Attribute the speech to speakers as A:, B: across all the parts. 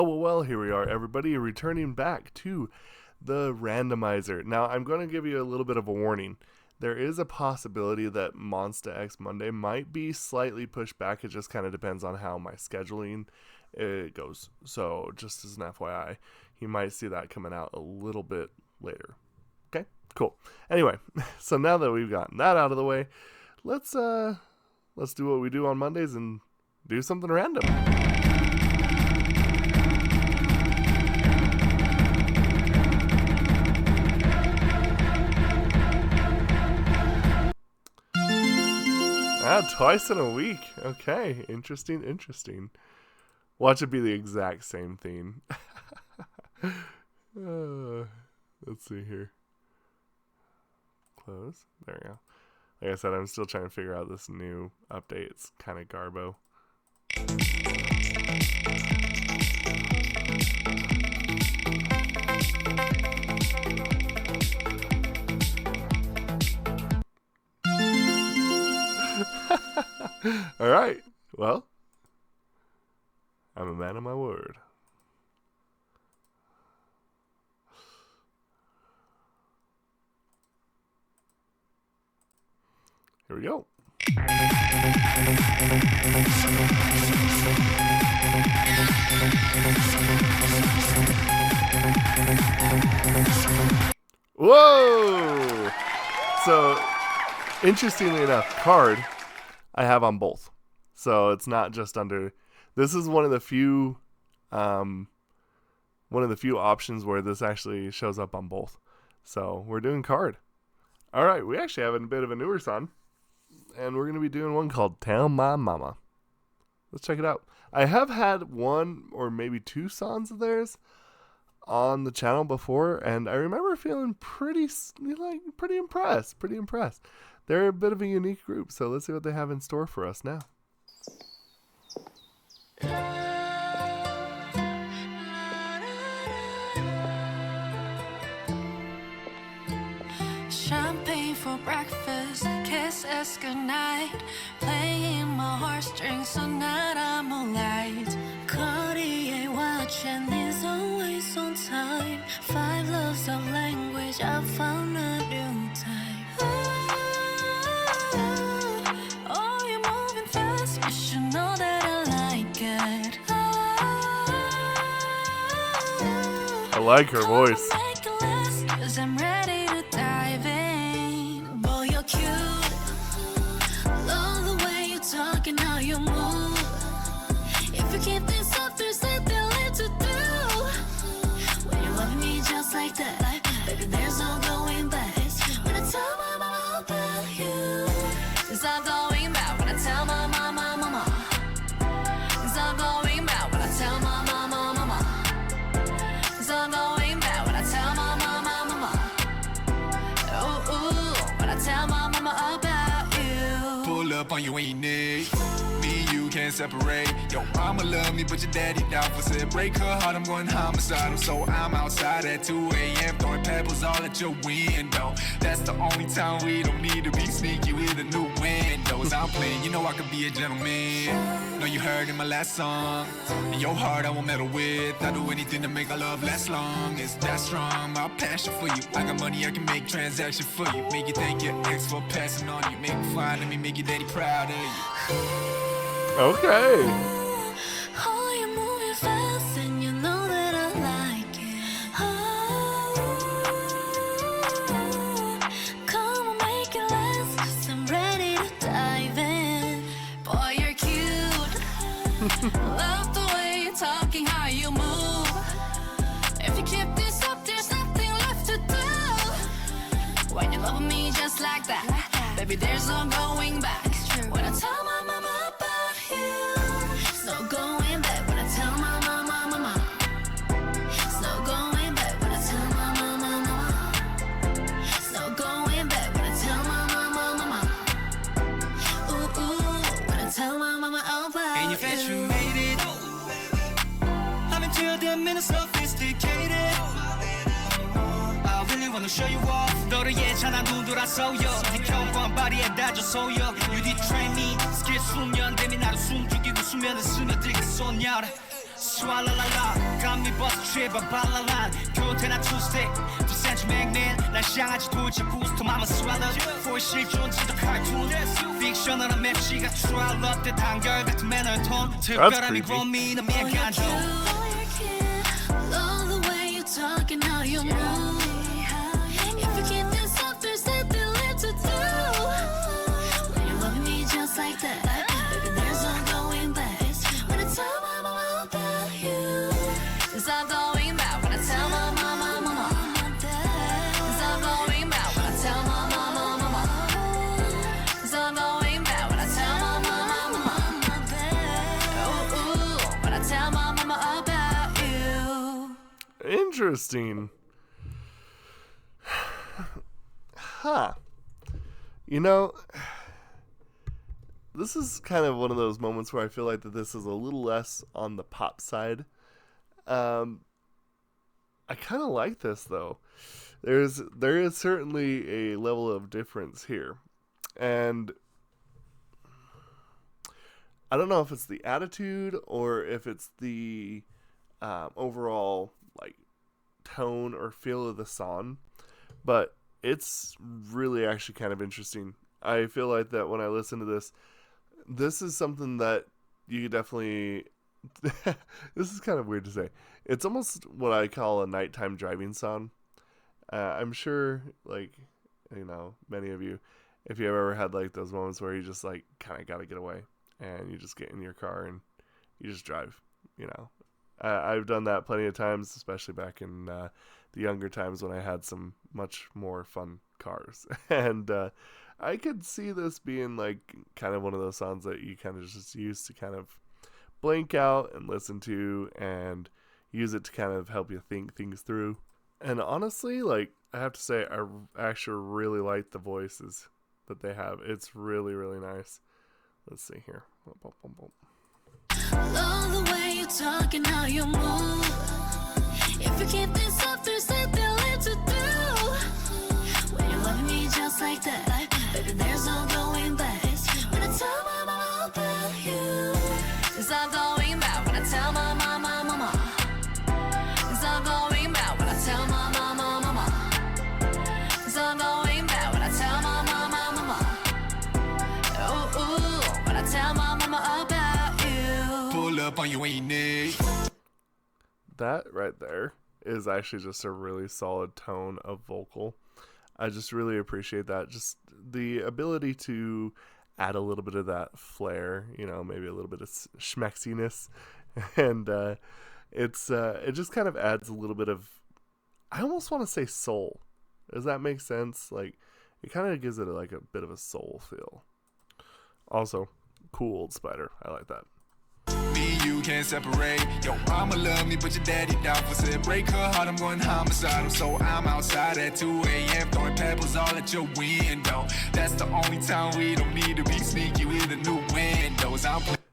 A: Well, here we are, everybody, returning back to the randomizer. Now, I'm going to give you a little bit of a warning. There is a possibility that Monster X Monday might be slightly pushed back. It just kind of depends on how my scheduling it goes. So, just as an FYI, you might see that coming out a little bit later. Okay, cool. Anyway, so now that we've gotten that out of the way, let's do what we do on Mondays and do something random. Twice in a week. Okay, interesting. Watch it be the exact same theme. Let's see here. Close. There we go. Like I said, I'm still trying to figure out this new update. It's kind of garbo. All right. Well, I'm a man of my word. Here we go. Whoa! So, interestingly enough, card I have on both. So it's not just under. This is one of the few options where this actually shows up on both. So we're doing card. All right, we actually have a bit of a newer song, and we're going to be doing one called Tell My Momma. Let's check it out. I have had one or maybe two songs of theirs on the channel before, and I remember feeling pretty impressed. They're a bit of a unique group, so let's see what they have in store for us now.
B: Champagne for breakfast, kisses goodnight, playing my heartstrings so night I'm alright. Cartier watch and is always on time. 5 loves of language, I found a new type. Oh, you're moving fast, you should know that I like it.
A: I like her voice.
B: Make it last, 'cause I'm ready to dive in. Boy, you're cute. Love the way you talk and how you move. If you keep this up, there's nothing left to do. When you love me just like that, baby, there's no going back. When I tell my mama about you, there's no going back. When I tell my mama, there's no going back. When I tell my mama, there's no going back. When I tell my mama, ooh, when I tell my mama about you.
C: Pull up on you when you need. Me and you can't separate. Yo, mama love me, but your daddy down for said break her heart. I'm going homicidal, so I'm outside at 2 a.m. throwing pebbles all at your window. That's the only time we don't need to be sneaky with the new windows. I'm playing, you know I could be a gentleman. Know you heard in my last song. In your heart I won't meddle with. I do anything to make our love last long. It's that strong, my passion for you. I got money, I can make transactions for you. Make you thank your ex for passing on you. Make you fine, let me make your daddy proud of you.
A: Okay.
B: Oh, you're moving fast and you know that I like it. Oh, come on, make it last, 'cause I'm ready to dive in. Boy, you're cute. Love the way you're talking, how you move. If you keep this up, there's nothing left to do. When you love me just like that, baby, there's no going back. When I tell my mama about you, there's no going back. When I tell my mama, there's no going back. When I tell my mama, there's no going back. When I tell my mama, ooh, when I tell my mama about
D: And you've actually made it. I'm into them in a sophisticated. I really wanna show you off. 너를 예찬한 눈 돌아서요. 네 경관 발이에 다져서요. You did train me. 스킬 수면 대미 나를 숨죽이고 수면에 스며들게 쏘냐. swalla la la got me bust trip a balala 교태나 two-step 2cm 맥낸 날 향하지 도대체 boost mama swallow for 실존지도 cartoon fictional 맵시가 try love 때 단결같은 매너 톤 특별함이 고민은 미안간도
B: Love the way you talk and how you move. If you keep this up, there's nothing left to do. When you're loving me just like that, baby, there's no going back. When I tell my mama about you, there's no going back. When I tell my mama, mama, there's no going back. When I tell my mama, mama, there's no going back. When I tell my mama, mama, ooh, ooh, when I tell my mama about you.
A: Interesting. Huh. You know, this is kind of one of those moments where I feel like that this is a little less on the pop side. I kind of like this though. There is certainly a level of difference here, and I don't know if it's the attitude or if it's the overall like tone or feel of the song, but it's really actually kind of interesting. I feel like that when I listen to this, this is something that you could definitely this is kind of weird to say. It's almost what I call a nighttime driving song. I'm sure, like, you know, many of you, if you ever had like those moments where you just like kind of got to get away and you just get in your car and you just drive, you know. I've done that plenty of times, especially back in the younger times when I had some much more fun cars. And I could see this being like kind of one of those songs that you kind of just use to kind of blank out and listen to and use it to kind of help you think things through. And honestly, like, I have to say, I actually really like the voices that they have. It's really, really nice. Let's see here.
B: Love the way you talk and how you move. If you keep this up, there's nothing left to do. When you're loving me just like that, baby, there's no going back. When I tell my mama about you, there's no going back. When I tell my mama, mama, there's no going back. When I tell my mama, mama, there's no going back. When I tell my mama, mama, ooh, ooh, when I tell my mama about you.
C: Pull up on you when you need.
A: That right there is actually just a really solid tone of vocal. I just really appreciate that. Just the ability to add a little bit of that flair, you know, maybe a little bit of schmexiness. And it just kind of adds a little bit of, I almost want to say soul. Does that make sense? Like, it kind of gives it like a bit of a soul feel. Also, cool old Spider. I like that.
C: Me and you can't separate. Yo, mama love me, but your daddy doubtful. Said break her heart, I'm going homicidal. So I'm outside at 2 a.m. throwing pebbles all at your window. That's the only time we don't need to be sneaky with the new windows.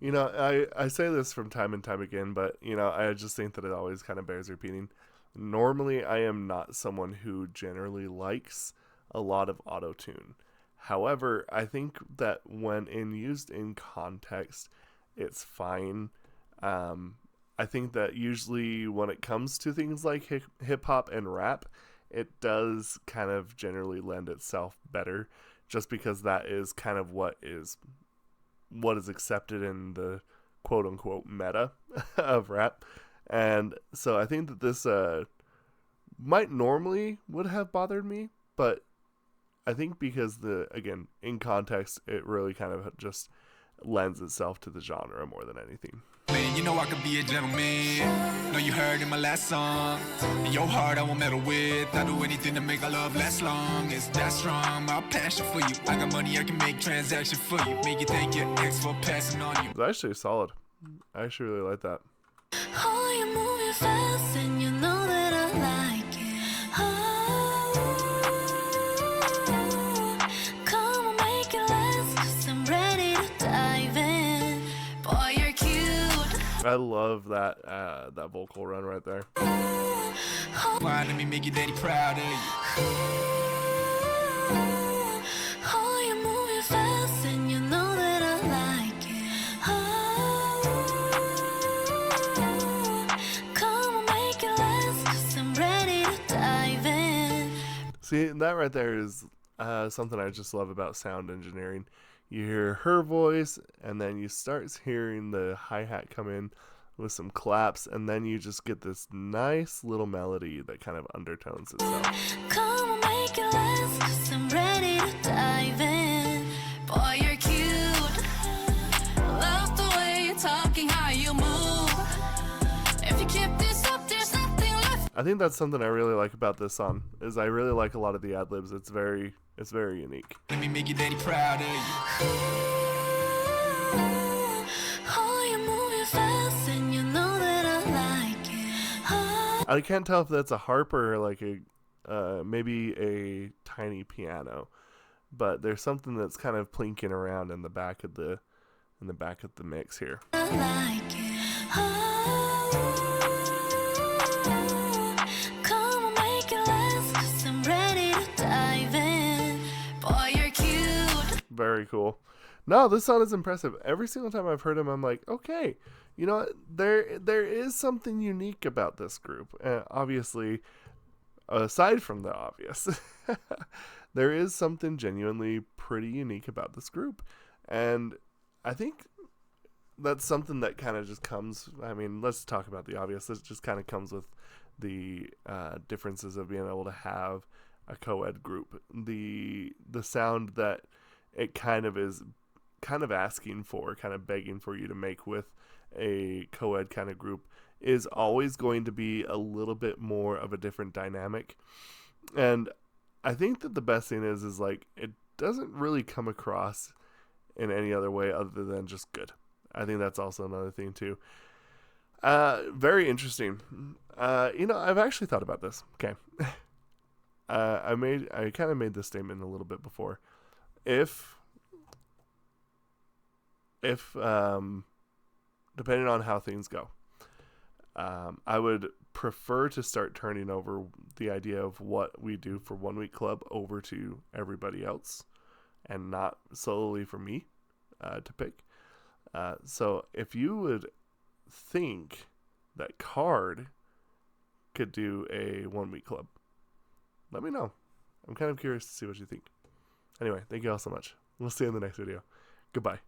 A: You know, I say this from time and time again, but, you know, I just think that it always kind of bears repeating. Normally, I am not someone who generally likes a lot of auto-tune. However, I think that when used in context, it's fine. I think that usually when it comes to things like hip-hop and rap, it does kind of generally lend itself better, just because that is kind of what is accepted in the quote-unquote meta of rap. And so I think that this might normally would have bothered me, but I think because again, in context, it really kind of just lends itself to the genre more than anything.
C: Man, you know I could be a gentleman. Know you heard in my last song. In your heart I won't meddle with. I do anything to make our love last long. It's that strong, my passion for you. I got money, I can make transactions for you. Make you thank your ex for passing on you.
A: It's actually solid. I actually really like that.
B: Oh, you're moving fast and you know that I like it. Oh, come on, make it last, 'cause I'm ready to dive in. Boy, you're cute.
A: I love that that vocal run right there.
C: Why let me make your daddy proud of you.
B: Oh, you're moving fast and you know that I like it. Oh,
A: See, that right there is something I just love about sound engineering. You hear her voice, and then you start hearing the hi-hat come in with some claps, and then you just get this nice little melody that kind of undertones itself.
B: Come on, make it last, 'cause I'm ready to dive in. Boy, you're cute. Love the way you're talking, how you move. If you keep this up, there's nothing left.
A: I think that's something I really like about this song, is I really like a lot of the ad-libs. It's very unique.
C: Let me make your daddy proud of you.
B: Oh, you're moving fast, and you know that I like it. Oh.
A: I can't tell if that's a harp or like a maybe a tiny piano, but there's something that's kind of plinking around in the back of the mix here.
B: I like it. Oh, come on, make it last, 'cause I'm ready to dive in. Boy, you're cute.
A: Very cool. No, this song is impressive. Every single time I've heard him, I'm like, okay, you know what? There is something unique about this group. Obviously, aside from the obvious, there is something genuinely pretty unique about this group. And I think that's something that kind of just comes, I mean, let's talk about the obvious. This just kind of comes with the differences of being able to have a co-ed group. The sound that it kind of is kind of asking for, kind of begging for you to make with a co-ed kind of group is always going to be a little bit more of a different dynamic. And I think that the best thing is like, it doesn't really come across in any other way other than just good. I think that's also another thing too. Very interesting. I've actually thought about this. Okay. I kind of made this statement a little bit before. If depending on how things go, I would prefer to start turning over the idea of what we do for 1 week club over to everybody else and not solely for me to pick. So if you would think that Card could do a 1 week club, let me know. I'm kind of curious to see what you think. Anyway, thank you all so much. We'll see you in the next video. Goodbye.